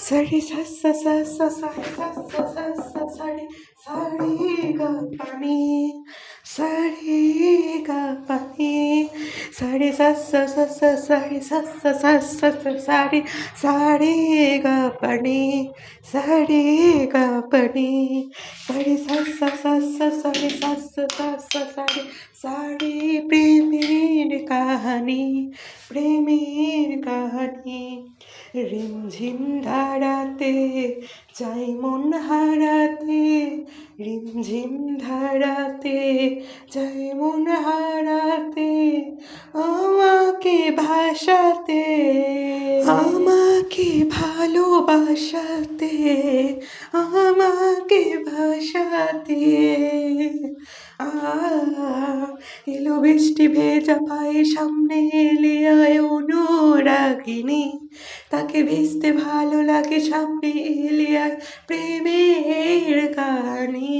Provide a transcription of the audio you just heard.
সারি সা সা সা সা সারি সা সা সা সা সারি সারি গা পানি সারি গা পানি সারি সা সা সা সা সারি সা সা সা সা সা সারি সারি গা পানি সারি গা পানি সারি সা সা সা সা সারি সা সা সা সা সারি সারি প্রেমের কাহানি প্রেমের কাহানি রিমঝিম ধারাতে চাই মন হারাতে রিমঝিম ধারাতে চাই মন হারাতে আমাকে ভাসাতে আমাকে ভালোবাসাতে আমাকে ভাসাতে এলো বৃষ্টি ভেজা পায়ে সামনে এলে আয় অনুরাগিনী তাকে ভিজতে ভালো লাগে সামনে এলে আয় প্রেমের কাহানি